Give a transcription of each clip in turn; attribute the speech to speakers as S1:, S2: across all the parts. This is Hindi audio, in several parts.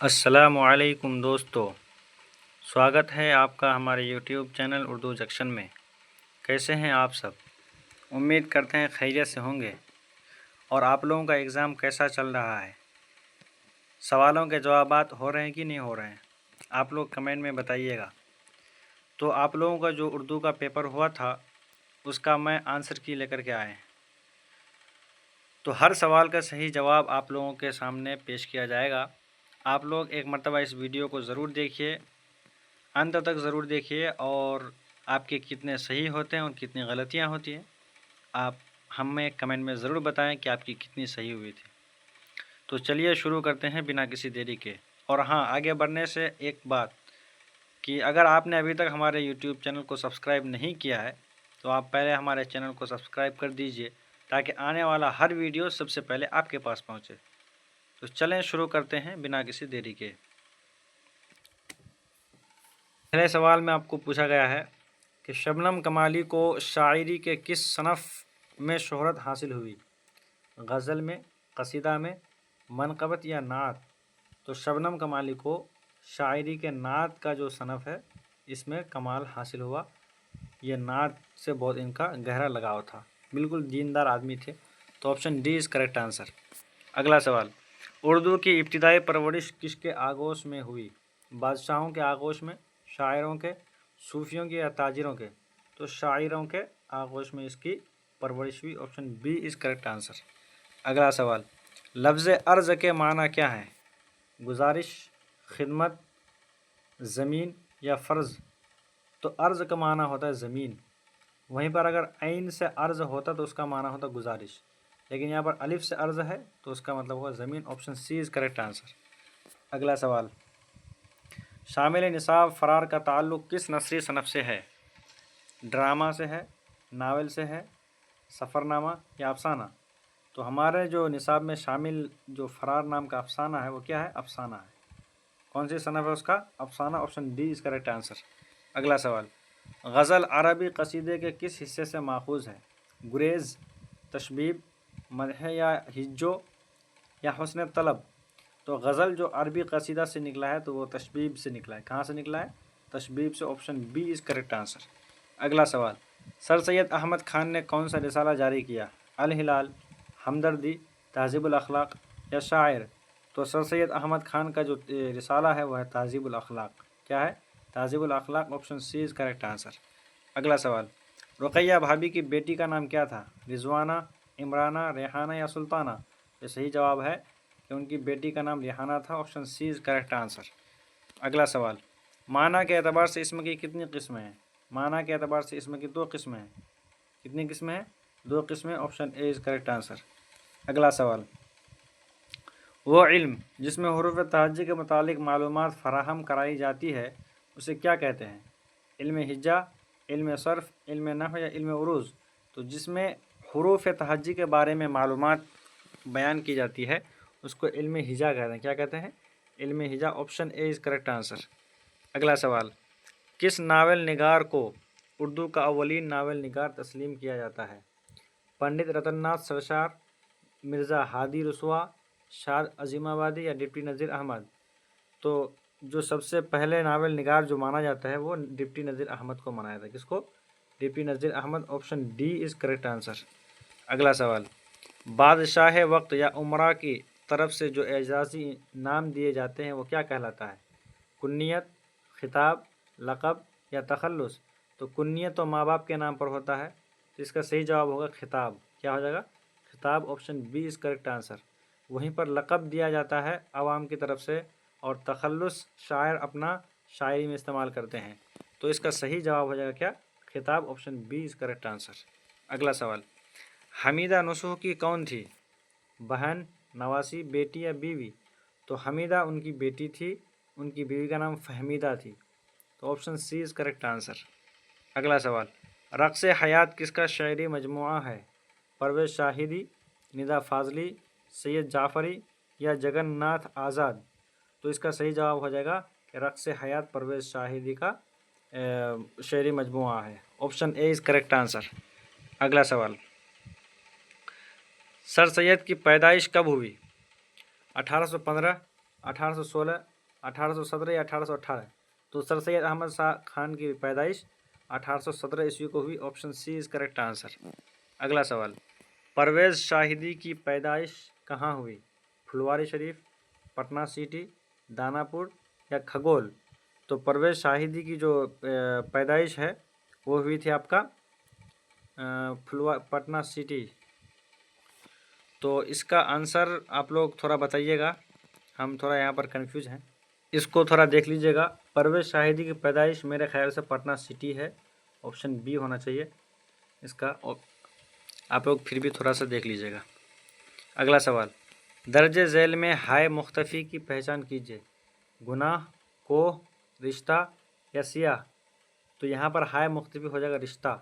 S1: अस्सलामुअलैकुम दोस्तों, स्वागत है आपका हमारे यूट्यूब चैनल उर्दू जंक्शन में। कैसे हैं आप सब? उम्मीद करते हैं खैरियत से होंगे। और आप लोगों का एग्ज़ाम कैसा चल रहा है? सवालों के जवाबात हो रहे हैं कि नहीं हो रहे हैं? आप लोग कमेंट में बताइएगा। तो आप लोगों का जो उर्दू का पेपर हुआ था उसका मैं आंसर की लेकर के आए। तो हर सवाल का सही जवाब आप लोगों के सामने पेश किया जाएगा। आप लोग एक मर्तबा इस वीडियो को ज़रूर देखिए, अंत तक ज़रूर देखिए और आपके कितने सही होते हैं और कितनी गलतियां होती हैं आप हमें कमेंट में ज़रूर बताएं कि आपकी कितनी सही हुई थी। तो चलिए शुरू करते हैं बिना किसी देरी के। और हाँ, आगे बढ़ने से एक बात कि अगर आपने अभी तक हमारे यूट्यूब चैनल को सब्सक्राइब नहीं किया है तो आप पहले हमारे चैनल को सब्सक्राइब कर दीजिए ताकि आने वाला हर वीडियो सबसे पहले आपके पास पहुँचे। तो चलें शुरू करते हैं बिना किसी देरी के। पहले सवाल में आपको पूछा गया है कि शबनम कमाली को शायरी के किस सनफ़ में शोहरत हासिल हुई? गज़ल में, कसीदा में, मनक़बत या नात? तो शबनम कमाली को शायरी के नात का जो सनफ़ है इसमें कमाल हासिल हुआ। ये नात से बहुत इनका गहरा लगाव था, बिल्कुल दीनदार आदमी थे। तो option D is correct answer. अगला सवाल, उर्दू की इब्तिदाई परवरिश किसके आगोश में हुई? बादशाहों के आगोश में, शायरों के, सूफियों के या ताजिरों के? तो शायरों के आगोश में इसकी परवरिश हुई। Option B is correct answer. अगला सवाल, लफ्ज़ अर्ज़ के माना क्या है? गुजारिश, खिदमत, ज़मीन या फ़र्ज़? तो अर्ज़ का माना होता है ज़मीन। वहीं पर अगर ऐन से अर्ज़ होता तो उसका माना होता गुजारिश, लेकिन यहाँ पर अलिफ से अर्ज़ है तो उसका मतलब होगा ज़मीन। Option C is correct answer. अगला सवाल, शामिल निसाब फ़रार का ताल्लुक़ किस नस्री सनफ़ से है? ड्रामा से है, नावल से है, सफ़रनामा या अफ़साना? तो हमारे जो निसाब में शामिल जो फ़रार नाम का अफ़साना है वो क्या है? अफ़साना है। कौन सी सनफ़ है उसका? अफ़साना। Option D is correct answer. अगला सवाल, गज़ल अरबी कसीदे के किस हिस्से से माखूज़ है? गुरेज़, तशबीब, मदह या हिज्जो या हुस्न तलब? तो गज़ल जो अरबी कसीदा से निकला है तो वो तशबीब से निकला है। कहाँ से निकला है? तशबीब से। Option B is correct answer. अगला सवाल, सर सैयद अहमद खान ने कौन सा रिसाला जारी किया? अल हिलाल, हमदर्दी, तहज़ीबुल अखलाक या शायर? तो सर सैयद अहमद खान का जो रिसाला है वह है तहज़ीबुल अखलाक। क्या है? Tahzibul Akhlaq. Option C is correct answer. अगला सवाल, रुक़ैया भाभी की बेटी का नाम क्या था? रिज़वाना, इमराना, रेहाना या सुल्ताना? ये सही जवाब है कि उनकी बेटी का नाम रेहाना था। Option C is correct answer. अगला सवाल, माना के एतबार से इसम की कितनी किस्में हैं? माना के एतबार से इसम की दो किस्में हैं। कितनी किस्में हैं? दो किस्में। Option A is correct answer. अगला सवाल, वो इल्म जिसमें हुरूफ तहज्जी के मुतालिक मालूमात फ़राहम कराई जाती है उसे क्या कहते हैं? इल्म हिज्जा, इल्म सर्फ़, इल्म नहव या इल्म उरूज़? तो जिसमें हुरूफ तहज्जी के बारे में मालूमात बयान की जाती है उसको इल्म हिजा कहते हैं। क्या कहते हैं? इल्म हिजा। Option A is correct answer. अगला सवाल, किस नावल निगार को उर्दू का अव्वलीन नावल निगार तस्लीम किया जाता है? पंडित रतननाथ सरशार, मिर्ज़ा हादी रसवा, शाद अजीमाबादी या डिप्टी नज़ीर अहमद? तो जो सबसे पहले नावल निगार जो माना जाता है वो डिप्टी नज़ीर अहमद को माना जाता है। किसको? Deputy Nazir Ahmad. Option D is correct answer. अगला सवाल, बादशाह वक्त या उमरा की तरफ से जो एजाज़ी नाम दिए जाते हैं वो क्या कहलाता है? कुन्नियत, खिताब, लक़ब या तखल्लुस? तो कुन्नियत तो माँ बाप के नाम पर होता है तो इसका सही जवाब होगा खिताब। क्या हो जाएगा? खिताब। Option B is correct answer. वहीं पर लक़ब दिया जाता है आवाम की तरफ से और तखल्लुस शायर अपना शायरी में इस्तेमाल करते हैं। तो इसका सही जवाब हो जाएगा क्या? खिताब। Option B is correct answer. अगला सवाल, हमीदा नसूह की कौन थी? बहन, नवासी, बेटी या बीवी? तो हमीदा उनकी बेटी थी, उनकी बीवी का नाम फहमीदा थी। तो option C is correct answer. अगला सवाल, रक़्स हयात किसका शायरी मजमुआ है? परवेज़ शाहिदी, निदा फाजली, सैयद जाफ़री या जगन्नाथ आज़ाद? तो इसका सही जवाब हो जाएगा कि रक़्स हयात परवेज़ शाहिदी का शायरी मजमुआ है। Option A is correct answer. अगला सवाल, सर सैयद की पैदाइश कब हुई? 1815, 1816, 1817 या 1818? तो सर सैयद अहमद शाह खान की पैदाइश 1817 ईस्वी को हुई। Option C is correct answer. अगला सवाल, परवेज़ शाहिदी की पैदाइश कहाँ हुई? फुलवारी शरीफ, पटना सिटी, दानापुर या खगोल? तो परवेज़ शाहिदी की जो पैदाइश है वो हुई थी आपका पटना सिटी। तो इसका आंसर आप लोग थोड़ा बताइएगा, हम थोड़ा यहाँ पर कंफ्यूज हैं, इसको थोड़ा देख लीजिएगा। परवेज़ शाहिदी की पैदाइश मेरे ख्याल से पटना सिटी है। ऑप्शन बी होना चाहिए इसका। आप लोग फिर भी थोड़ा सा देख लीजिएगा। अगला सवाल, दर्जे झैल में हाय मुख्तफ़ी की पहचान कीजिए। गुनाह, कोह, रिश्ता या सियाह? तो यहाँ पर हाय मुख्तफ़ी हो जाएगा रिश्ता,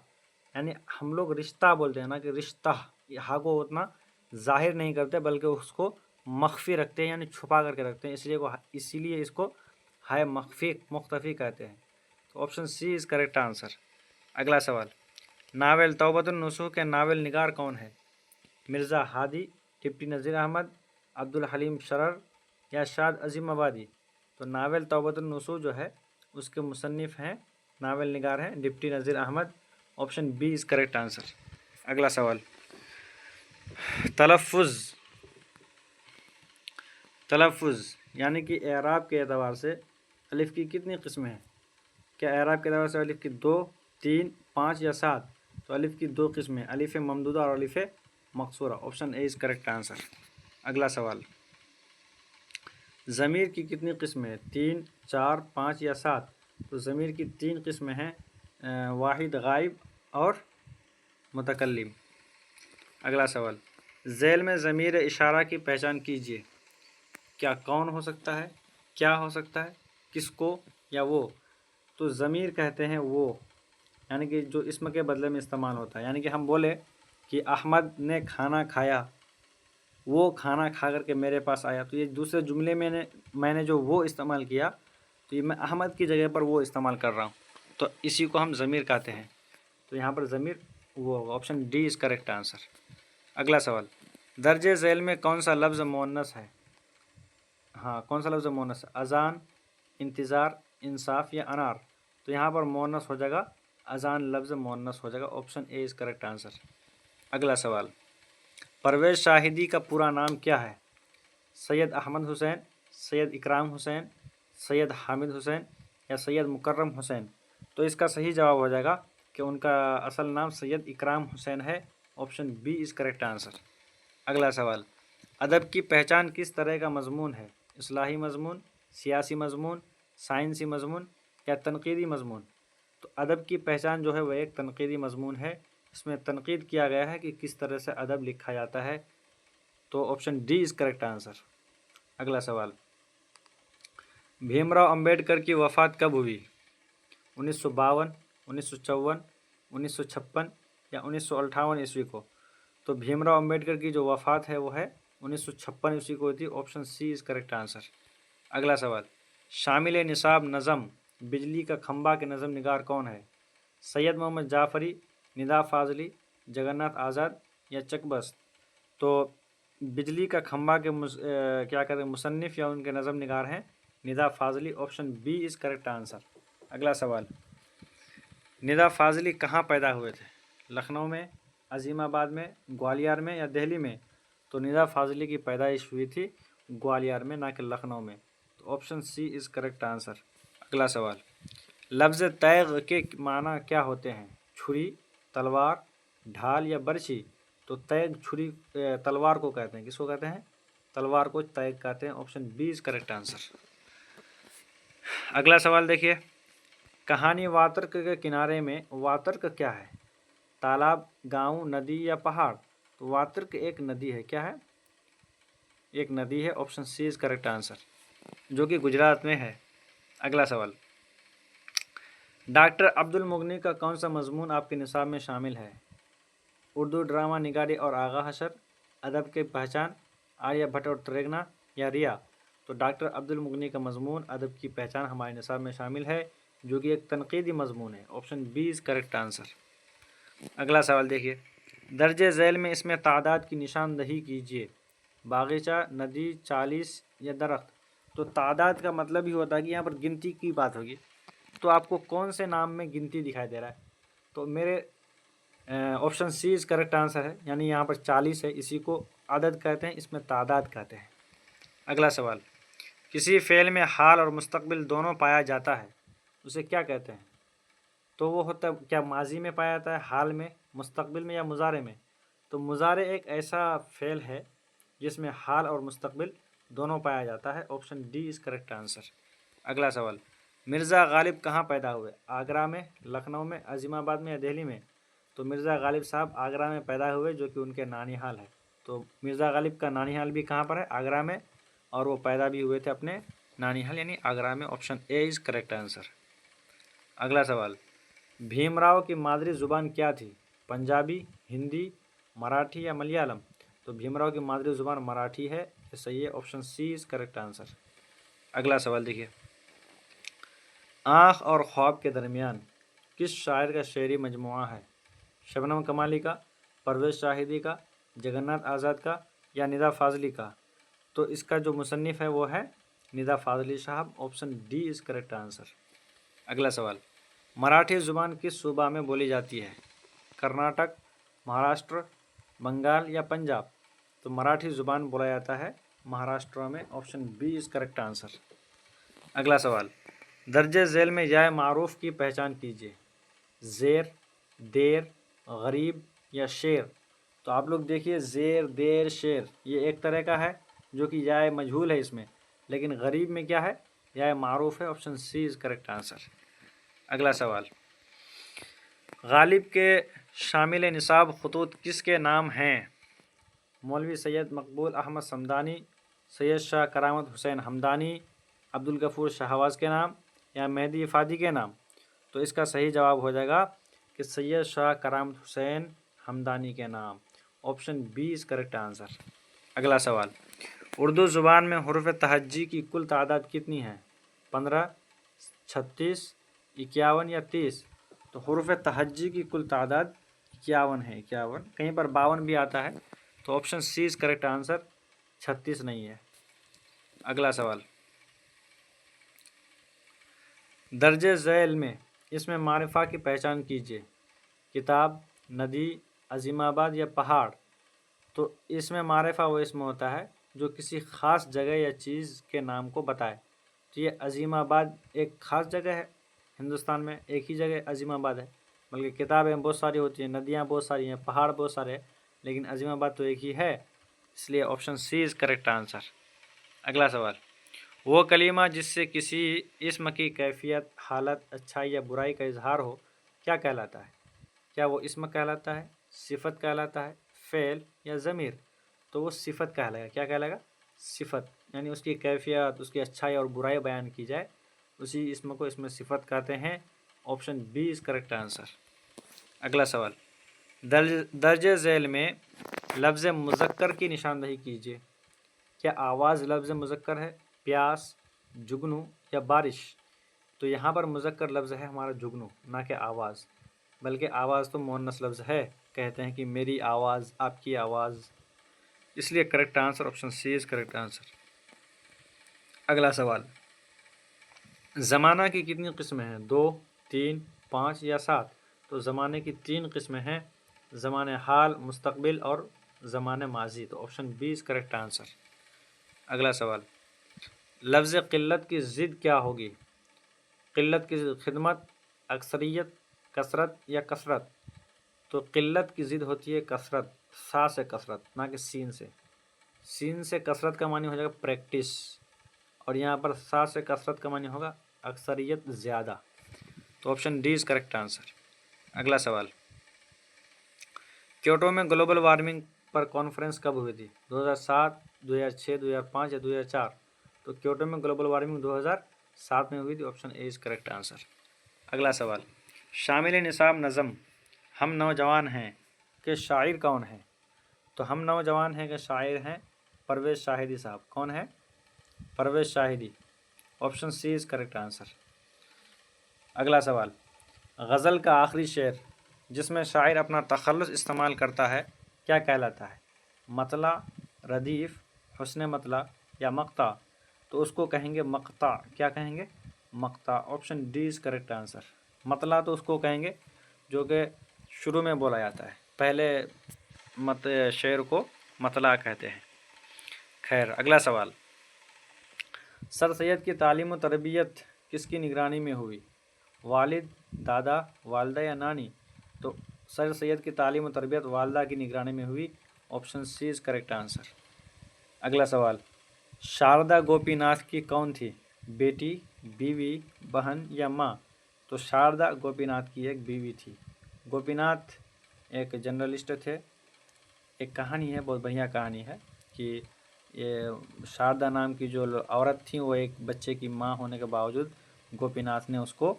S1: यानी हम लोग रिश्ता बोलते हैं ना कि रिश्ता, हा को उतना जाहिर नहीं करते बल्कि उसको मख्फी रखते हैं, यानी छुपा करके रखते हैं, इसीलिए इसको हाय मुख्तफ़ी कहते हैं। तो option C is correct answer. अगला सवाल, नावल तौबतुन नसूह के नावल निगार कौन है? मिर्ज़ा हादी, डिप्टी नज़ीर अहमद, अब्दुल हलीम शरर या शाद अजीम आबादी? तो नावल तौबतुन नसूह जो है उसके मुसन्निफ़ हैं, नावल निगार हैं deputy Nazir Ahmad. Option B is correct answer. अगला सवाल, तलफ़ुज़ यानी कि एराब के एतबार से अलिफ़ की कितनी किस्में हैं? क्या एराब के एतबार से अलिफ़ की 2, 3, 5 या 7? तो अलिफ़ की 2 किस्में, अलिफ़ ममदूदा और अलिफ़ मकसूरा। Option A is correct answer. अगला सवाल, ज़मीर की कितनी किस्में हैं? 3, 4, 5 या 7? तो ज़मीर की 3 किस्में हैं, वाहिद, गायब और मुतकल्लिम। अगला सवाल, झैल में ज़मीर इशारा की पहचान कीजिए। क्या कौन हो सकता है, क्या हो सकता है, किसको या वो? तो ज़मीर कहते हैं वो, यानी कि जो इसम के बदले में इस्तेमाल होता है। यानी कि हम बोले कि अहमद ने खाना खाया, वो खाना खा करके मेरे पास आया, तो ये दूसरे जुमले में मैंने जो वो इस्तेमाल किया, तो ये मैं अहमद की जगह पर वो इस्तेमाल कर रहा हूँ, तो इसी को हम ज़मीर कहते हैं। तो यहाँ पर ज़मीर वो होगा। Option D is correct answer. अगला सवाल, दर्जे झैल में कौन सा लफ्ज़ मुअन्नस है? हाँ, कौन सा लफ्ज़ मुअन्नस है? अज़ान, इंतज़ार, इंसाफ या अनार? तो यहाँ पर मुअन्नस हो जाएगा, अज़ान लफ्ज़ मुअन्नस हो जाएगा। Option A is correct answer. अगला सवाल, परवेज़ शाहिदी का पूरा नाम क्या है? सैयद अहमद हुसैन, सैयद इकराम हुसैन, सैयद हामिद हुसैन या सैयद मुकर्रम हुसैन? तो इसका सही जवाब हो जाएगा कि उनका असल नाम सैयद इकराम हुसैन है। Option B is correct answer. अगला सवाल, अदब की पहचान किस तरह का मजमून है? इस्लाही मजमून, सियासी मजमून, साइंसी मजमून या तनकीदी मजमून? तो अदब की पहचान जो है वह एक तनकीदी मजमून है। इसमें तनकीद किया गया है कि किस तरह से अदब लिखा जाता है। तो option D is correct answer. अगला सवाल, भीमराव अंबेडकर की वफ़ात कब हुई? 1952, 1954, 1956 या 1958 ईस्वी को? तो भीमराव अंबेडकर की जो वफ़ात है वो है 1956 ईस्वी को हुई थी। Option C is correct answer. अगला सवाल, शामिल निसाब नज़म बिजली का खंबा के नज़म निगार कौन है? सैयद मोहम्मद जाफ़री, निदा फ़ाज़ली, जगन्नाथ आज़ाद या चकबस्त? तो बिजली का खंबा के क्या कहते हैं मुसन्निफ़ या उनके नज़म निगार हैं Nida Fazli. Option B is correct answer. अगला सवाल, निदा फ़ाज़ली कहाँ पैदा हुए थे? लखनऊ में, अज़ीमाबाद में, ग्वालियर में या दिल्ली में? तो निदा फ़ाज़ली की पैदाइश हुई थी ग्वालियर में, ना कि लखनऊ में। तो option C is correct answer. अगला सवाल, लफ्ज़ तैग़ के माना क्या होते हैं? छुरी, तलवार, ढाल या बर्छी? तो तैग़ छुरी तलवार को कहते हैं। किसको कहते हैं? तलवार को तैग़ कहते हैं। Option B is correct answer. अगला सवाल देखिए, कहानी वातर्क के किनारे में वातर्क क्या है? तालाब, गांव, नदी या पहाड़? तो वातर्क एक नदी है। क्या है? एक नदी है। Option C is correct answer, जो कि गुजरात में है। अगला सवाल, डॉक्टर अब्दुल मुगनी का कौन सा मजमून आपके निसाब में शामिल है? उर्दू ड्रामा निगारी और आगा हशर, अदब की पहचान, आर्यभट्ट और त्रेगना या रिया? तो डॉक्टर अब्दुल मुगनी का मजमून अदब की पहचान हमारे निसाब में शामिल है, जो कि एक तनकीदी मजमून है। Option B is correct answer. अगला सवाल देखिए, दर्जे झैल में इसमें तादाद की निशानदही कीजिए। बागीचा, नदी, 40 या दरख्त? तो तादाद का मतलब ही होता है कि यहाँ पर गिनती की बात होगी। तो आपको कौन से नाम में गिनती दिखाई दे रहा है? तो मेरे option C is correct answer है, यानी यहाँ पर 40 है, इसी को आदद कहते हैं, इसमें तादाद कहते हैं। अगला सवाल, किसी फ़ेल में हाल और मुस्तकबिल दोनों पाया जाता है, उसे क्या कहते हैं? तो वो होता है क्या माजी में पाया जाता है, हाल में, मुस्तकबिल में या मुजारे में? तो मुजारे एक ऐसा फ़ेल है जिसमें हाल और मुस्तकबिल दोनों पाया जाता है। Option D is correct answer. अगला सवाल, मिर्ज़ा गालिब कहाँ पैदा हुए? आगरा में, लखनऊ में, अजीमाबाद में या दिल्ली में? तो मिर्ज़ा गालिब साहब आगरा में पैदा हुए, जो कि उनके नानीहाल है। तो मिर्ज़ा गालिब का नानीहाल भी कहाँ पर है? आगरा में, और वो पैदा भी हुए थे अपने नानीहाल यानी आगरा में। Option A is correct answer. अगला सवाल, भीमराव की मादरी ज़ुबान क्या थी? पंजाबी, हिंदी, मराठी या मलयालम? तो भीमराव की मादरी ज़ुबान मराठी है, ये सही है। Option C is correct answer. अगला सवाल देखिए, आँख और ख्वाब के दरमियान किस शायर का शेरी मजमुआ है? शबनम कमाली का, परवेज़ शाहिदी का, जगन्नाथ आज़ाद का या निदा फ़ाज़ली का? तो इसका जो मुसन्निफ़ है वो है निदा फ़ाज़ली साहब। Option D is correct answer. अगला सवाल, मराठी ज़ुबान किस सूबा में बोली जाती है? कर्नाटक, महाराष्ट्र, बंगाल या पंजाब? तो मराठी ज़ुबान बोला जाता है महाराष्ट्र में। Option B is correct answer. अगला सवाल, दर्जे झेल में या मारूफ की पहचान कीजिए। ज़ेर, देर, गरीब या शेर? तो आप लोग देखिए, ज़ेर, देर, शेर ये एक तरह का है जो कि या मजहूल है इसमें, लेकिन गरीब में क्या है? या मारूफ है। Option C is correct answer. अगला सवाल, गालिब के शामिल निसाब खतूत किसके नाम हैं? मौलवी सैयद मकबूल अहमद समदानी, सैयद शाह करामत हुसैन हमदानी, अब्दुल गफूर शहवाज के नाम या मेहदी इफ़ादी के नाम? तो इसका सही जवाब हो जाएगा कि सैयद शाह करामत हुसैन हमदानी के नाम। Option B is correct answer. अगला सवाल, उर्दू ज़ुबान में हुरूफ तहज्जी की कुल तादाद कितनी है? 15, 36, 51 या 30? तो हुरूफ तहज्जी की कुल तादाद 51 है, 51। कहीं पर 52 भी आता है। तो option C is correct answer, 36 नहीं है। अगला सवाल, दर्जे झैल में इसमें मारिफा की पहचान कीजिए। किताब, नदी, अजीमाबाद या पहाड़? तो इसमें मारिफा वो इसमें होता है जो किसी ख़ास जगह या चीज़ के नाम को बताए। तो ये अजीमाबाद एक ख़ास जगह है हिंदुस्तान में, एक ही जगह अजीमाबाद है। बल्कि किताबें बहुत सारी होती हैं, नदियाँ बहुत सारी हैं, पहाड़ बहुत सारे हैं, लेकिन अजीमाबाद तो एक ही है, इसलिए option C is correct answer. अगला सवाल, वो कलीमा जिससे किसी इस्म की कैफियत, हालत, अच्छाई या बुराई का इजहार हो, क्या कहलाता है? क्या वो इस्म कहलाता है, सिफत कहलाता है, फ़ेल या ज़मीर? तो वो सिफत कहलाएगा। क्या कहलाएगा? सिफत, यानी उसकी कैफियत, उसकी अच्छाई और बुराई बयान की जाए, उसी इस्म को इसमें सिफत कहते हैं। Option B is correct answer. अगला सवाल, दर्जे झैल में लफ्ज़ मुज़क्कर की निशानदही कीजिए। क्या आवाज़ लफ्ज़ मुज़क्कर है, प्यास, जुगनू या बारिश? तो यहाँ पर मुज़क्कर लफ्ज़ है हमारा जुगनू, ना कि आवाज़, बल्कि आवाज़ तो मुअन्नस लफ्ज़ है। कहते हैं कि मेरी आवाज़, आपकी आवाज़, इसलिए correct answer option C is correct answer. अगला सवाल, ज़माना की कितनी किस्में हैं? 2, 3, 5 या 7? तो ज़माने की 3 किस्में हैं, ज़माने हाल, मुस्तकबिल और ज़माने माजी। तो option B is correct answer. अगला सवाल, लफ्ज़ क़िल्लत की ज़िद क्या होगी? क़िल्लत की खिदमत, अक्सरियत, कसरत या कसरत? तो क़िल्लत की ज़िद होती है कसरत, सा से कसरत, ना कि सीन से। सीन से कसरत का मानी हो जाएगा प्रैक्टिस, और यहाँ पर सा से कसरत का मानी होगा अक्सरियत, ज़्यादा। तो option D is correct answer. अगला सवाल, क्योटो में ग्लोबल वार्मिंग पर कॉन्फ्रेंस कब हुई थी? 2007, 2006, 2005 या 2004? तो क्योटो में ग्लोबल वार्मिंग 2007 में हुई थी। Option A is correct answer. अगला सवाल, शामिल निसाब नज़म हम नौजवान हैं के शायर कौन है? तो हम नौजवान हैं के शायर हैं परवेज़ शाहिदी साहब। कौन है? Parvez Shahidi. Option C is correct answer. अगला सवाल, गज़ल का आखिरी शेर जिसमें शायर अपना तखल्लुस इस्तेमाल करता है क्या कहलाता है? मतला, रदीफ़, हुस्न मतला या मक्ता? तो उसको कहेंगे मक़ता। क्या कहेंगे? मक़ता। Option D is correct answer. मतला तो उसको कहेंगे जो कि शुरू में बोला जाता है, पहले शेर को मतला कहते हैं। खैर, अगला सवाल, सर सैयद की तालीम व तरबियत किसकी निगरानी में हुई? वालिद, दादा, वालदा या नानी? तो सर सैयद की तालीम व तरबियत वालदा की निगरानी में हुई। Option C is correct answer. अगला सवाल, शारदा गोपीनाथ की कौन थी? बेटी, बीवी, बहन या माँ? तो शारदा गोपीनाथ की एक बीवी थी। गोपीनाथ एक जर्नलिस्ट थे। एक कहानी है, बहुत बढ़िया कहानी है कि ये शारदा नाम की जो औरत थी वो एक बच्चे की माँ होने के बावजूद गोपीनाथ ने उसको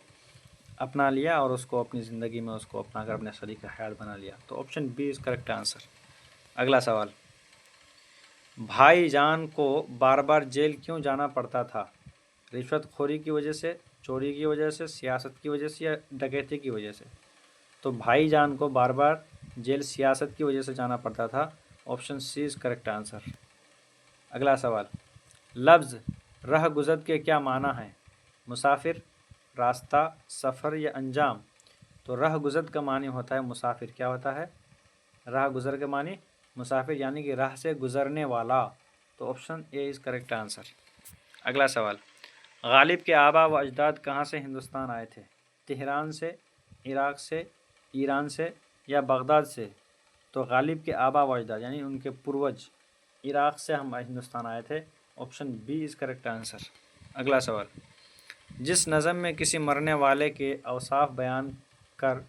S1: अपना लिया और उसको अपनी ज़िंदगी में उसको अपना कर अपने शरीक हयात बना लिया। तो option B is correct answer. अगला सवाल, भाईजान को बार बार जेल क्यों जाना पड़ता था? रिश्वतखोरी की वजह से, चोरी की वजह से, सियासत की वजह से या डकैती की वजह से? तो भाईजान को बार बार जेल सियासत की वजह से जाना पड़ता था। Option C is correct answer. अगला सवाल, लफ्ज़ रह गुज़र के क्या माना है? मुसाफिर, रास्ता, सफ़र या अंजाम? तो रह गुज़र का मानी होता है मुसाफिर। क्या होता है? राह गुज़र के मानी मुसाफिर, यानी कि राह से गुज़रने वाला। तो option A is correct answer. अगला सवाल, गालिब के आबा व अजदाद कहाँ से हिंदुस्तान आए थे? तेहरान से, इराक़ से, ईरान से या बगदाद से? तो गालिब के आबा व अजदाद यानी उनके पूर्वज इराक़ से हम हिंदुस्तान आए थे। Option B is correct answer. अगला सवाल, जिस नज़म में किसी मरने वाले के औसाफ बयान कर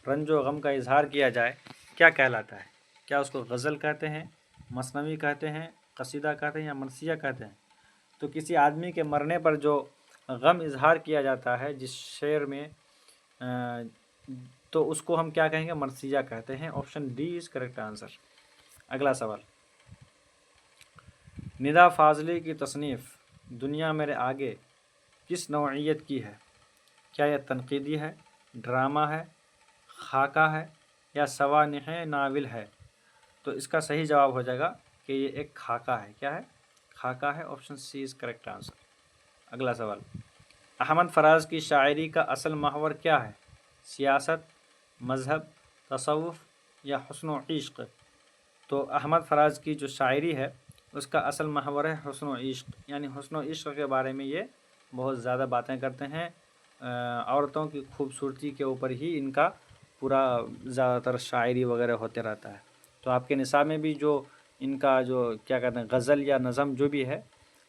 S1: रंजो गम का इजहार किया जाए क्या कहलाता है? क्या उसको गज़ल कहते हैं, मसनवी कहते हैं, कसीदा कहते हैं या मरसिया कहते हैं? तो किसी आदमी के मरने पर जो गम इजहार किया जाता है जिस शेर में, तो उसको हम क्या कहेंगे? मरसिया कहते हैं। Option D is correct answer. अगला सवाल, निदा फाजली की तसनीफ़ दुनिया मेरे आगे किस नौइयत की है? क्या यह तनकीदी है, ड्रामा है, खाका है या सवानिह नावल है? तो इसका सही जवाब हो जाएगा कि ये एक खाका है। क्या है? खाका है। Option C is correct answer. अगला सवाल, अहमद फराज की शायरी का असल महवर क्या है? सियासत, मज़हब, तसव्वुफ़ या हुस्न व इश्क़? तो अहमद फराज की जो शायरी है उसका असल महवर है हुस्न व इश्क़, यानी हुस्न व इश्क़ के बारे में ये बहुत ज़्यादा बातें करते हैं। औरतों की खूबसूरती के ऊपर ही इनका पूरा ज़्यादातर शायरी वगैरह होते रहता है। तो आपके निसाब में भी जो इनका जो क्या कहते हैं गज़ल या नज़म जो भी है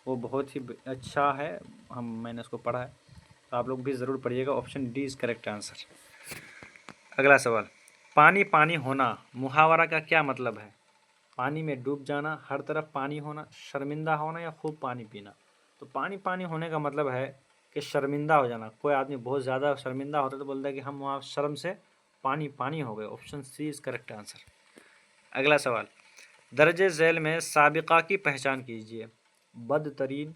S1: वो बहुत ही अच्छा है। मैंने उसको पढ़ा है, तो आप लोग भी ज़रूर पढ़िएगा। Option D is correct answer. अगला सवाल, पानी पानी होना मुहावरा का क्या मतलब है? पानी में डूब जाना, हर तरफ पानी होना, शर्मिंदा होना या खूब पानी पीना? तो पानी पानी होने का मतलब है कि शर्मिंदा हो जाना। कोई आदमी बहुत ज़्यादा शर्मिंदा होता है तो बोलता है कि हम वहाँ शर्म से पानी पानी हो गए। Option C is correct answer. अगला सवाल, दर्जे झैल में साबिक़ा की पहचान कीजिए। बदतरीन,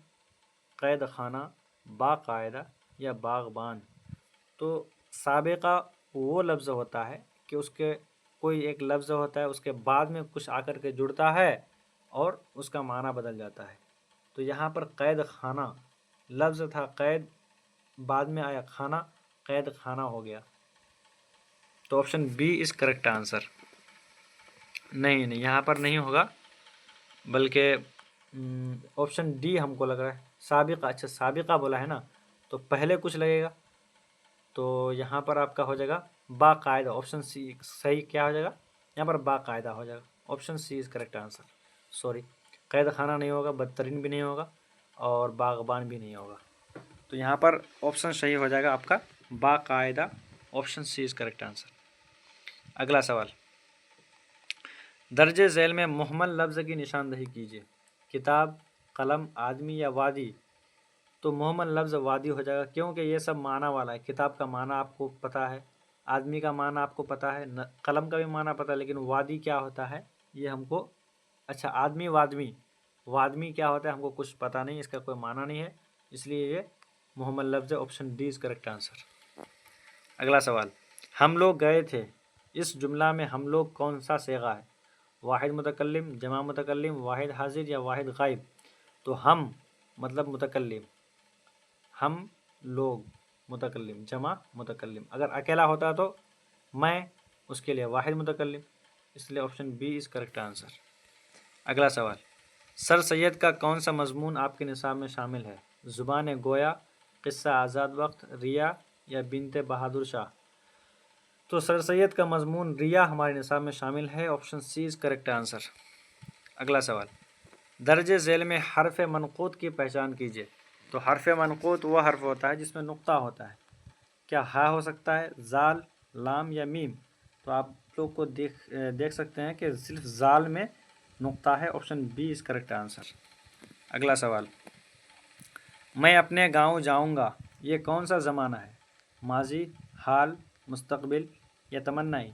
S1: कैद खाना, बाकायदा या बागबान? तो साबिक़ा वो लफ्ज़ होता है कि उसके कोई एक लफ्ज़ होता है, उसके बाद में कुछ आकर के जुड़ता है और उसका माना बदल जाता है। तो यहाँ पर कैद खाना लफ्ज़ था, कैद बाद में आया खाना, कैद खाना हो गया। तो option B is correct answer. नहीं, यहाँ पर नहीं होगा, बल्कि ऑप्शन डी हमको लग रहा है। साबिक़ा, अच्छा साबिक़ा बोला है ना, तो पहले कुछ लगेगा, तो यहाँ पर आपका हो जाएगा बाकायदा। ऑप्शन सी सही क्या हो जाएगा? यहाँ पर बाकायदा हो जाएगा। Option C is correct answer. Sorry, कैद खाना नहीं होगा, बदतरीन भी नहीं होगा और बागबान भी नहीं होगा। तो यहाँ पर ऑप्शन सही हो जाएगा आपका बाकायदा। Option C is correct answer. अगला सवाल, दर्जे झैल में मुहम्मल लफ्ज़ की निशानदही कीजिए। किताब, कलम, आदमी या वादी? तो मुहम्मल लफ्ज़ वादी हो जाएगा, क्योंकि ये सब माना वाला है। किताब का माना आपको पता है, आदमी का माना आपको पता है, कलम का भी माना पता है, लेकिन वादी क्या होता है ये हमको, अच्छा आदमी वादमी, वादमी क्या होता है हमको कुछ पता नहीं, इसका कोई माना नहीं है, इसलिए ये मुहम्मल लफ्ज़ है। Option D is correct answer. अगला सवाल, हम लोग गए थे, इस जुमला में हम लोग कौन सा सेगा है? वाहिद मुतकल्लिम, जमा मुतकल्लिम, वाहिद हाजिर या वाहिद गायब? तो हम मतलब मुतकल्लिम, हम लोग मुतकल्लिम, जमा मुतकल्लिम। अगर अकेला होता तो मैं, उसके लिए वाहिद मुतकल्लिम, इसलिए option B is correct answer. अगला सवाल, सर सैयद का कौन सा मजमून आपके निसाब में शामिल है? ज़ुबान गोया, क़िस्सा आज़ाद वक्त, रिया या बिनते बहादुर शाह? तो सर सैयद का मजमून रिया हमारे निसाब में शामिल है, option C is correct answer. अगला सवाल, दर्ज झेल में हर्फ मनक़ूत की पहचान कीजिए। तो हर्फ मनक़ूत वह हर्फ होता है जिसमें नुक्ता होता है। क्या हा हो सकता है, जाल, लाम या मीम? तो आप लोग को देख सकते हैं कि सिर्फ जाल में नुक्ता है, option B is correct answer. अगला सवाल, मैं अपने गांव जाऊंगा, ये कौन सा ज़माना है? माजी, हाल, मुस्तकबिल या तमन्नाई?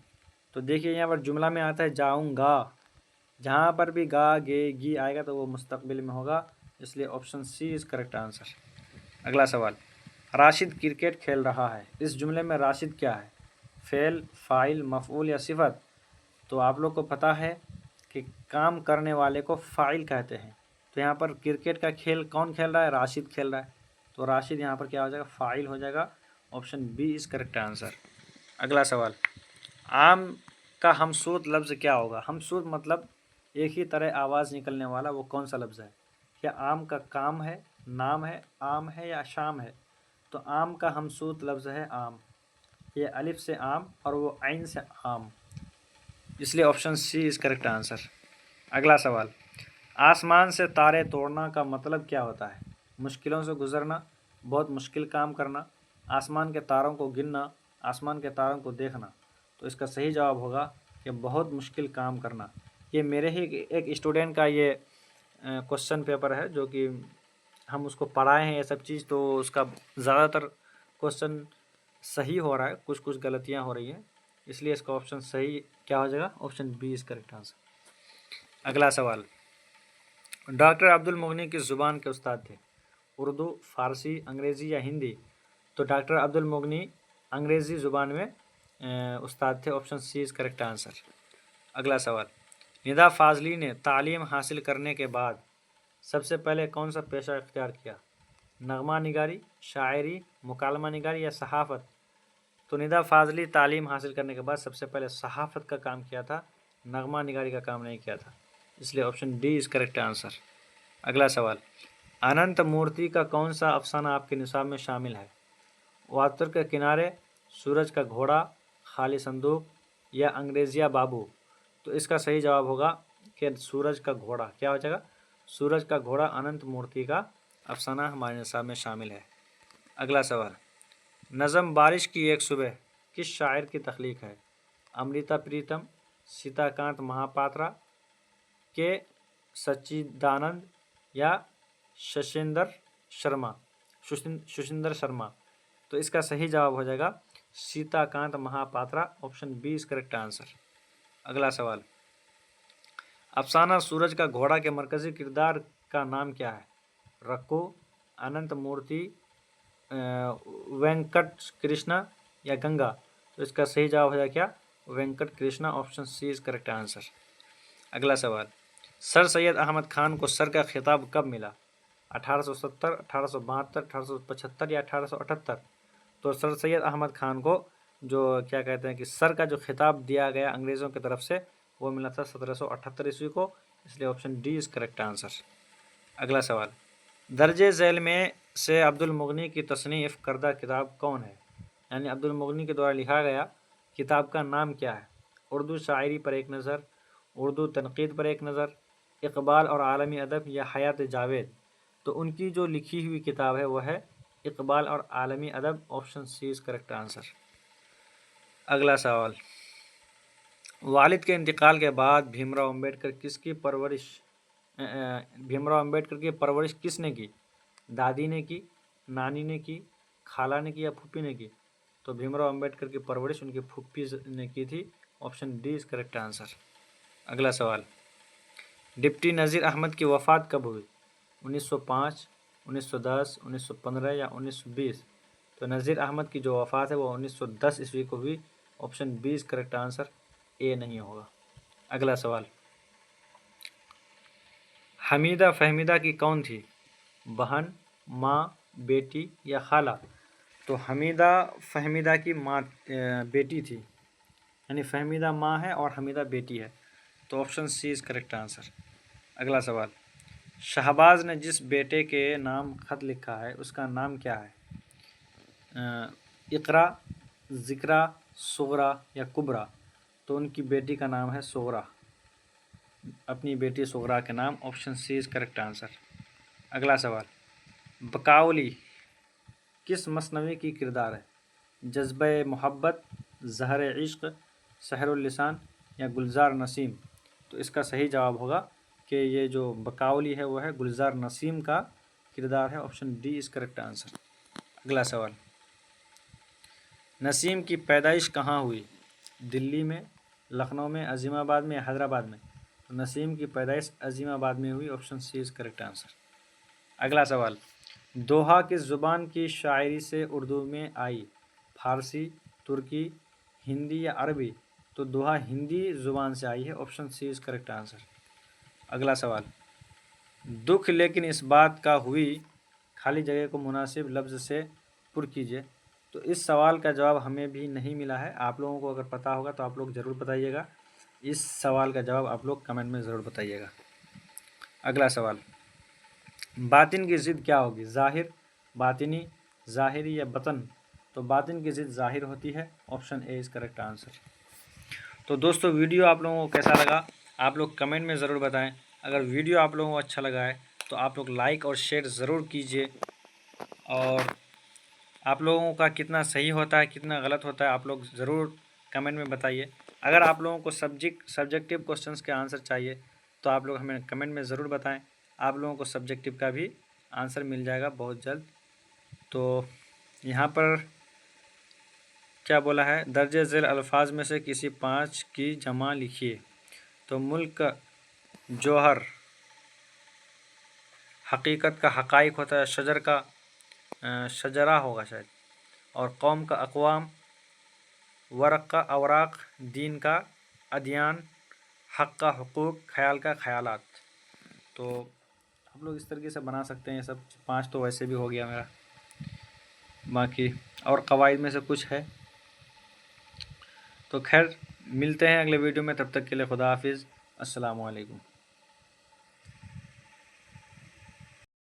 S1: तो देखिए यहाँ पर जुमला में आता है जाऊंगा, जहाँ पर भी गा गे गी आएगा तो वो मुस्तकबिल में होगा, इसलिए option C is correct answer. अगला सवाल, राशिद क्रिकेट खेल रहा है, इस जुमले में राशिद क्या है? फ़ेल, फ़ाइल, मफ़ऊल या सिफ़त? तो आप लोग को पता है कि काम करने वाले को फ़ाइल कहते हैं। तो यहाँ पर क्रिकेट का खेल कौन खेल रहा है? राशिद खेल रहा है, तो राशिद यहाँ पर क्या हो जाएगा? फ़ाइल हो जाएगा, option B is correct answer. अगला सवाल, आम का हमसूत लफ्ज़ क्या होगा? हमसूत मतलब एक ही तरह आवाज़ निकलने वाला, वो कौन सा लफ्ज़ है? क्या आम का काम है, नाम है, आम है या शाम है? तो आम का हमसूत लफ्ज़ है आम, ये अलिफ से आम और वो आइन से आम, इसलिए option C is correct answer. अगला सवाल, आसमान से तारे तोड़ना का मतलब क्या होता है? मुश्किलों से गुजरना, बहुत मुश्किल काम करना, आसमान के तारों को गिनना, आसमान के तारों को देखना? तो इसका सही जवाब होगा कि बहुत मुश्किल काम करना। ये मेरे ही एक स्टूडेंट का ये क्वेश्चन पेपर है, जो कि हम उसको पढ़ाए हैं ये सब चीज़, तो उसका ज़्यादातर क्वेश्चन सही हो रहा है, कुछ कुछ गलतियाँ हो रही हैं, इसलिए इसका ऑप्शन सही क्या हो जाएगा? Option B is correct answer. अगला सवाल, डॉक्टर अब्दुल मुगनी किस ज़ुबान के उस्ताद थे? उर्दू, फ़ारसी, अंग्रेज़ी या हिंदी? तो डॉक्टर अब्दुल मुगनी अंग्रेज़ी ज़ुबान में उस्ताद थे, option C is correct answer. अगला सवाल, निदा फ़ाज़ली ने तालीम हासिल करने के बाद सबसे पहले कौन सा पेशा इख्तियार किया? नगमा निगारी, शायरी, मुकालमा निगारी या सहाफ़त? तो निदा फ़ाज़ली तालीम हासिल करने के बाद सबसे पहले सहाफ़त का काम किया था, नगमा निगारी का काम नहीं किया था, इसलिए option D is correct answer. अगला सवाल, अनंत मूर्ति का कौन सा अफसाना आपके निसाब में शामिल है? वातर के किनारे, सूरज का घोड़ा, खाली संदूक या अंग्रेजिया बाबू? तो इसका सही जवाब होगा कि सूरज का घोड़ा। क्या हो जाएगा? सूरज का घोड़ा अनंत मूर्ति का अफसाना हमारे निसाब में शामिल है। अगला सवाल, नज़म बारिश की एक सुबह किस शायर की तख्लीक है? अमृता प्रीतम, सीताकांत महापात्रा, के सच्चिदानंद या शशिंदर शर्मा? सुशिंदर शर्मा? तो इसका सही जवाब हो जाएगा Sitakant Mahapatra, option B is correct answer. अगला सवाल, अफसाना सूरज का घोड़ा के मरकज़ी किरदार का नाम क्या है? रक्कू, अनंत मूर्ति, वेंकट कृष्णा या गंगा? तो इसका सही जवाब हो जाएगा क्या? Venkat Krishna, option C is correct answer. अगला सवाल, सर सैयद अहमद खान को सर का खिताब कब मिला? 1870, 1872, 1875 या 1878? तो सर सैयद अहमद खान को जो क्या कहते हैं कि सर का जो खिताब दिया गया अंग्रेज़ों की तरफ से, वो मिला था 1778 ईस्वी को, इसलिए option D is correct answer. अगला सवाल, दर्जे झेल में से अब्दुल मुगनी की तसनीफ़ करदा किताब कौन है? यानी अब्दुल मुगनी के द्वारा लिखा गया किताब का नाम क्या है? उर्दू शायरी पर एक नज़र, उर्दू तनक़ीद पर एक नज़र, इक़बाल और आलमी अदब या हयात जावेद? तो उनकी जो लिखी हुई किताब है वह है इक़बाल और आलमी अदब, option C is correct answer. अगला सवाल, वालिद के इंतकाल के बाद भीमराव अम्बेडकर की परवरिश किसने की? दादी ने की, नानी ने की, खाला ने की या फूफी ने की? तो भीमराव अम्बेडकर की परवरिश उनकी फूफी ने की थी, option D is correct answer. अगला सवाल, डिप्टी नज़ीर अहमद की वफ़ात कब हुई? 1905, 1910, 1915 या 1920? तो नज़ीर अहमद की जो वफ़ात है वो 1910 ईस्वी को हुई, option B is correct answer, A नहीं होगा। अगला सवाल, हमीदा फहमीदा की कौन थी? बहन, माँ, बेटी या खाला। तो हमीदा फ़हमीदा की माँ बेटी थी, यानी फ़हमीदा माँ है और हमीदा बेटी है। तो option C is correct answer. अगला सवाल, शहबाज ने जिस बेटे के नाम ख़त लिखा है उसका नाम क्या है? इक़रा, ज़िक्रा, सुग़रा या कुबरा। तो उनकी बेटी का नाम है सुग़रा, अपनी बेटी सुग़रा के नाम। Option C is correct answer. अगला सवाल, बकावली किस मसनवी की किरदार है? जज्बे मोहब्बत, ज़हर इश्क़, सहरुल लिसान या गुलजार नसीम। तो इसका सही जवाब होगा कि ये जो बकावली है वो है गुलजार नसीम का किरदार है। Option D is correct answer. अगला सवाल, नसीम की पैदाइश कहाँ हुई? दिल्ली में, लखनऊ में, अज़ीमाबाद में या हैदराबाद में। तो नसीम की पैदाइश अज़ीमाबाद में हुई। Option C is correct answer. अगला सवाल, दोहा किस ज़ुबान की शायरी से उर्दू में आई? फ़ारसी, तुर्की, हिंदी या अरबी। तो दोहा हिंदी ज़ुबान से आई है। Option C is correct answer. अगला सवाल, दुख लेकिन इस बात का हुई, खाली जगह को मुनासिब लफ्ज़ से पुर कीजिए। तो इस सवाल का जवाब हमें भी नहीं मिला है। आप लोगों को अगर पता होगा तो आप लोग ज़रूर बताइएगा। इस सवाल का जवाब आप लोग कमेंट में ज़रूर बताइएगा। अगला सवाल, बातिन की ज़िद क्या होगी? ज़ाहिर, बातिनी, ज़ाहिरी या बतन। तो बातिन की ज़िद ज़ाहिर होती है। Option A is correct answer. तो दोस्तों, वीडियो आप लोगों को कैसा लगा आप लोग कमेंट में ज़रूर बताएं। अगर वीडियो आप लोगों को अच्छा लगा है तो आप लोग लाइक और शेयर ज़रूर कीजिए। और आप लोगों का कितना सही होता है, कितना गलत होता है, आप लोग ज़रूर कमेंट में बताइए। अगर आप लोगों को सब्जेक्टिव क्वेश्चंस के आंसर चाहिए तो आप लोग हमें कमेंट में ज़रूर बताएं। आप लोगों को सब्जेक्टिव का भी आंसर मिल जाएगा बहुत जल्द। तो यहाँ पर क्या बोला है? दर्जे ज़ेल अल्फाज में से किसी 5 की जमा लिखिए। तो मुल्क जौहर, हकीकत का हक़ाइक़ होता है, शजर का शजरा होगा शायद, और कौम का अक़वाम, वरक़ का अवराक़, दीन का अदियान, हक़ का हुकूक़, ख़याल का ख़यालात। तो आप लोग इस तरीके से बना सकते हैं। ये सब 5 तो वैसे भी हो गया मेरा, बाकी और क़वाइद में से कुछ है। तो खैर मिलते हैं अगले वीडियो में, तब तक के लिए खुदा हाफिज़। अस्सलामु अलैकुम।